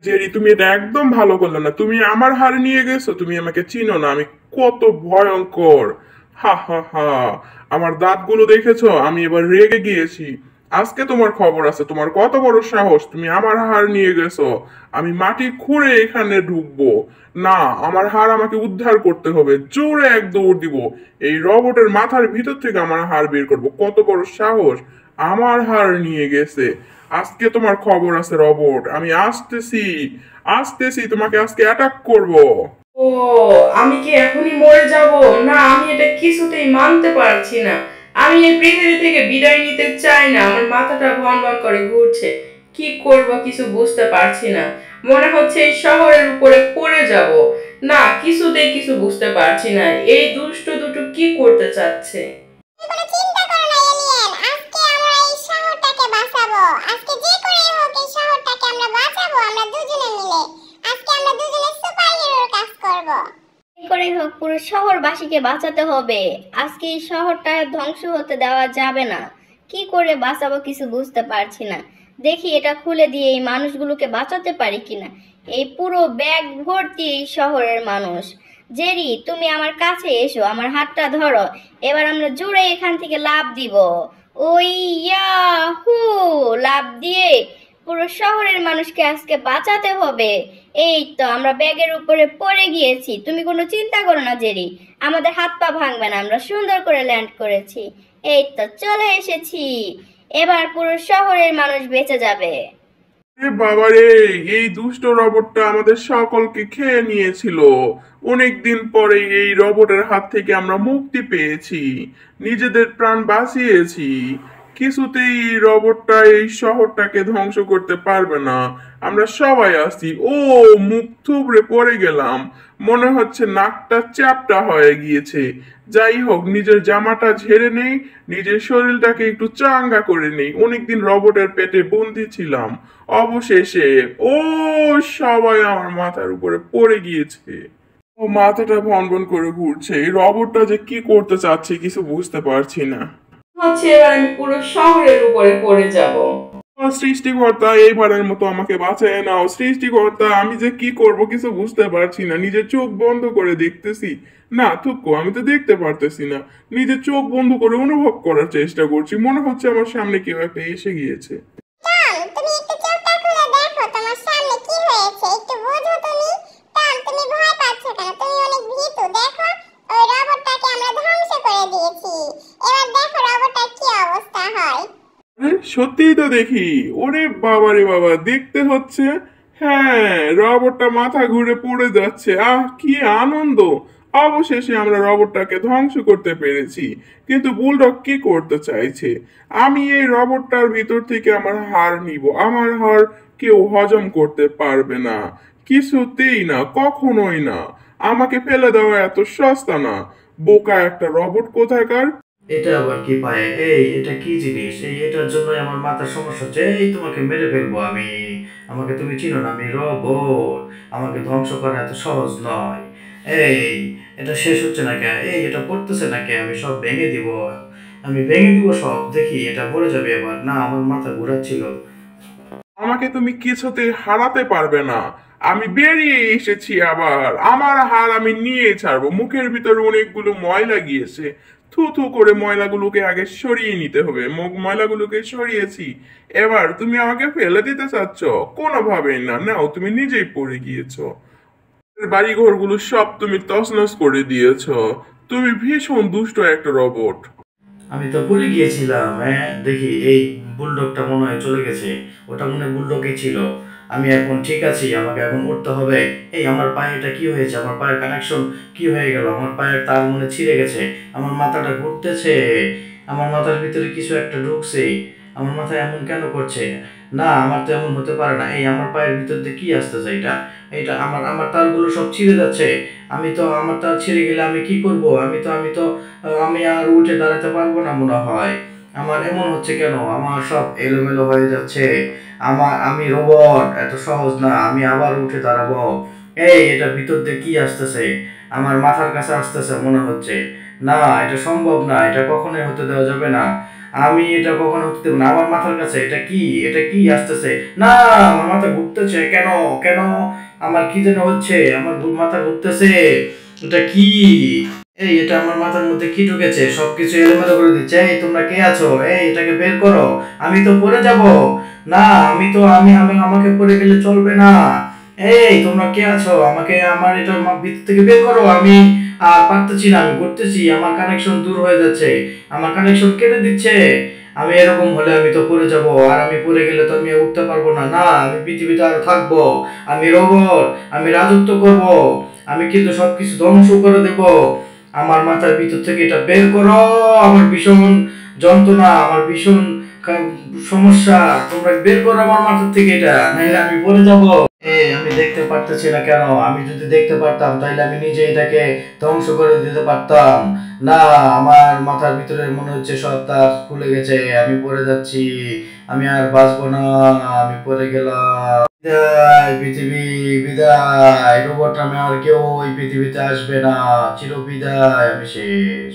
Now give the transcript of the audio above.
Jerry, তুমি এটা একদম ভালো করলে না। তুমি আমার হার নিয়ে গেছো, তুমি আমাকে চিনো না আমি কত ভয়ঙ্কর। হা হা হা। আমার দাঁতগুলো দেখেছো? আমি এবার রেগে গিয়েছি। আজকে তোমার খবর আছে। তোমার কত বড় সাহস, তুমি আমার হার নিয়ে গেছো। আমি মাটি খুঁড়ে এখানে ঢুকবো। না, আমার হার আমাকে উদ্ধার করতে হবে। জোরে এক দৌড় দিব। এই রবটের মাথার ভিতর থেকে আমার হার বের করব। কত বড় সাহস, আমার হার নিয়ে গেছে। আজকে তোমার খবর আছে রবট। আমি আসতেছি, আসতেছি, তোমাকে আজকে অ্যাটাক করব। ও, আমি কি এখনই মরে যাব? না, আমি এটা কিছুতেই মানতে পারছি না। আমি এই পৃথিবী থেকে বিদায় নিতে চাই না। আমার মাথাটা ভন ভন করে ঘুরছে। কি করব কিছু বুঝতে পারছি না। মনে হচ্ছে এই শহরের উপরে পড়ে যাব। না, কিছুতেই কিছু বুঝতে পারছি না। এই দুষ্ট দুটো কি করতে চাচ্ছে? কোনো চিন্তা করো না এলিয়েন, আজকে আমরা এই শহরটাকে বাঁচাবো। আজকে যে করেই হোক এই শহরটাকে আমরা বাঁচাবো, আমরা দুজনে মিলে। আজকে আমরা দুজনে সুপার হিরোর কাজ করব। কি করেই হোক পুরো শহরবাসীকে বাঁচাতে হবে। আজকে এই শহরটা ধ্বংস হতে দেওয়া যাবে না। কি করে বাঁচাবো কিছু বুঝতে পারছি না। দেখি এটা খুলে দিয়ে এই মানুষগুলোকে বাঁচাতে পারি কিনা। এই পুরো ব্যাগ ভর্তি এই শহরের মানুষ। জেরি, তুমি আমার কাছে এসো, আমার হাতটা ধরো। এবার আমরা জোরে এখান থেকে লাফ দিব। ওই ইয়াহু! লাফ দিয়ে পুরো শহরের মানুষকে আজকে বাঁচাতে হবে। এই তো আমরা ব্যাগের উপরে পড়ে গিয়েছি। তুমি কোনো চিন্তা করো না জেরি, আমাদের হাত পা ভাঙবে না, আমরা সুন্দর করে ল্যান্ড করেছি। এই তো চলে এসেছি। এবার পুরো শহরের মানুষ বেঁচে যাবে। এ বাবা রে, এই দুষ্ট রবটটা আমাদের সকলকে খেয়ে নিয়েছিল। অনেক দিন পরে এই রবটের হাত থেকে আমরা মুক্তি পেয়েছি, নিজেদের প্রাণ বাঁচিয়েছি। কিছুতেই এই রবটটা এই শহরটাকে ধ্বংস করতে পারবে না। আমরা সবাই আছি। ও, মুখ থুবড়ে পড়ে গেলাম। মনে হচ্ছে নাকটা চ্যাপ্টা হয়ে গিয়েছে। যাই হোক, নিজের জামাটা ঝেড়ে নেই, নিজের শরীরটাকে একটু চাঙ্গা করে নেই। অনেকদিন রবটের পেটে বন্দি ছিলাম। অবশেষে ও, সবাই আমার মাথার উপরে পড়ে গিয়েছে। ও, মাথাটা ভন ভন করে ঘুরছে। এই রবটটা যে কি করতে চাচ্ছে কিছু বুঝতে পারছি না। হচ্ছে এবার আমি পুরো শহরের উপরে পড়ে যাব। সৃষ্টিকর্তা, এইবারের মতো আমাকে বাঁচায় নাও। সৃষ্টিকর্তা, আমি যে কি করব কিছু বুঝতে পারছি না। নিজের চোখ বন্ধ করে দেখতেছি, না থুকো, আমি তো দেখতে পারতেছি না। নিজের চোখ বন্ধ করে অনুভব করার চেষ্টা করছি। মনে হচ্ছে আমার সামনে কেউ একটা এসে গিয়েছে। টম, তুমি একটু চোখটা খুলে দেখো তোমার সামনে কি হয়েছে, একটু বোঝো তুমি। টম, তুমি ভয় পাচ্ছ কেন? তুমি অনেক ভীতু। দেখো, ওই রবটটাকে আমরা ধ্বংস করে দিয়েছি। এবার দেখো রবটটার কি অবস্থা হয়। সত্যিই তো দেখি। ওরে বাবা রে বাবা, দেখতে হচ্ছে। হ্যাঁ, রবটটা মাথা ঘুরে পড়ে যাচ্ছে। আহ, কি আনন্দ! অবশেষে আমরা রবটটাকে ধ্বংস করতে পেরেছি। কিন্তু বুলডগ কি করতে চাইছে? আমি এই রবটটার ভিতর থেকে আমার হাড় নিব। আমার হাড় কেউ হজম করতে পারবে না, কিছুতেই না, কখনোই না। আমাকে ফেলে দেওয়া এত সস্তা না। বোকা একটা রবট কোথাকার। এটা আবার কি পায়? এই এটা কি জিনিস? এটার জন্য আমার মাথার সমস্যা হচ্ছে। এই তোমাকে মেরে ফেলবো আমি। আমাকে তুমি চিনো না, আমি রোবট। আমাকে ধ্বংস করা এত সহজ নয়। এই এটা শেষ হচ্ছে না কেন? এই এটা পড়তেছে না কেন? আমি সব ভেঙে দিব। আমি ভেঙে দিব সব। দেখি এটা পড়ে যাবে এবার। না, আমার মাথা ঘোরাচ্ছিল। আমাকে তুমি কিছুতে হারাতে পারবে না। আমি বেরিয়ে এসেছি আবার। আমার হার আমি নিয়ে ছাড়বো। মুখের ভিতরে অনেকগুলো ময়লা গিয়েছে। থু থু করে ময়লাগুলোকে আগে সরিয়ে নিতে হবে। ময়লাগুলোকে সরিয়েছি। এবার তুমি আমাকে ফেলে দিতে চাচ্ছ? কোনোভাবেই না। নাও, তুমি নিজেই পড়ে গিয়েছো। বাড়ি ঘরগুলো সব তুমি তছনছ করে দিয়েছো। তুমি ভীষণ দুষ্ট একটা রোবট। আমি তো ভুলে গিয়েছিলাম। হ্যাঁ, দেখি এই বুলডগটা মনে হয় চলে গেছে। ওটা মনে হয় বুলডগই ছিল। আমি এখন ঠিক আছি, আমাকে এখন উঠতে হবে। এই আমার পায়ে এটা কি হয়েছে? আমার পায়ের কানেকশন কি হয়ে গেল? আমার পায়ের তার মনে ছিঁড়ে গেছে। আমার মাথাটা ঘুরতেছে। আমার মাথার ভিতরে কিছু একটা ঢুকছে। আমার মাথায় এমন কেন করছে? না, আমার তো এমন হতে পারে না। এই আমার পায়ের ভিতর দিয়ে কি আসতেছে? এটা এটা আমার আমার তারগুলো সব ছিঁড়ে যাচ্ছে। আমি তো আমার তার ছিঁড়ে গেলে আমি কি করব? আমি তো আমি আর উঠে দাঁড়াতে পারবো না মনে হয়। আমার এমন হচ্ছে কেন? আমার সব এলোমেলো হয়ে যাচ্ছে। আমি রোবট, এত সহজ না। আমি আবার উঠে দাঁড়াবো। এই এটা ভিতর দিয়ে কি আসতেছে? আমার মাথার কাছে আসতেছে মনে হচ্ছে। না, এটা সম্ভব না। এটা কখনোই হতে দেওয়া যাবে না। আমি এটা কখনো হতে দেবো না। আমার মাথার কাছে এটা কি আসতেছে? না, আমার মাথা ঘুরতেছে। কেন কেন আমার কি যেন হচ্ছে, আমার মাথা ঘুরতেছে। এটা কি? এই এটা আমার মাথার মধ্যে কি ঢুকেছে? সবকিছু এলোমেলো করে দিচ্ছে। এই তোমরা কে আছো? এই এটাকে বের করো, আমি তো পড়ে যাব। না, আমি তো আমি আমি আমাকে পড়ে গেলে চলবে না। এই তোমরা কে আছো? আমাকে আমার এটা ভিতর থেকে বের করো। আমি আর পারতেছি না, আমি করতেছি, আমার কানেকশন দূর হয়ে যাচ্ছে, আমার কানেকশন কেটে দিচ্ছে। আমি এরকম হলে আমি তো পড়ে যাব, আর আমি পড়ে গেলে তো আমি আর উঠতে পারবো না। না, আমি পৃথিবীতে আরো থাকবো, আমি রোবট, আমি রাজত্ব করব, আমি কিন্তু সবকিছু ধ্বংস করে দেব। আমার মাথার ভিতর থেকে এটা বের করো। আমার ভীষণ যন্ত্রণা, আমার ভীষণ সমস্যা, তোমরা বের করো আমার মাথার থেকে এটা, নাহলে আমি পড়ে যাব। আমি দেখতে পারতেছি না কেন? আমি যদি দেখতে পারতাম তাহলে আমি নিজে এটাকে ধ্বংস করে দিতে পারতাম। না, আমার মাথার ভিতরে মনে হচ্ছে সব তার খুলে গেছে, আমি পড়ে যাচ্ছি, আমি আর বাঁচবো না, আমি পড়ে গেলাম। বিদায় পৃথিবী, বিদায় রোবট, আমি আর কেউ এই পৃথিবীতে আসবে না, চির বিদায়, আমি শেষ।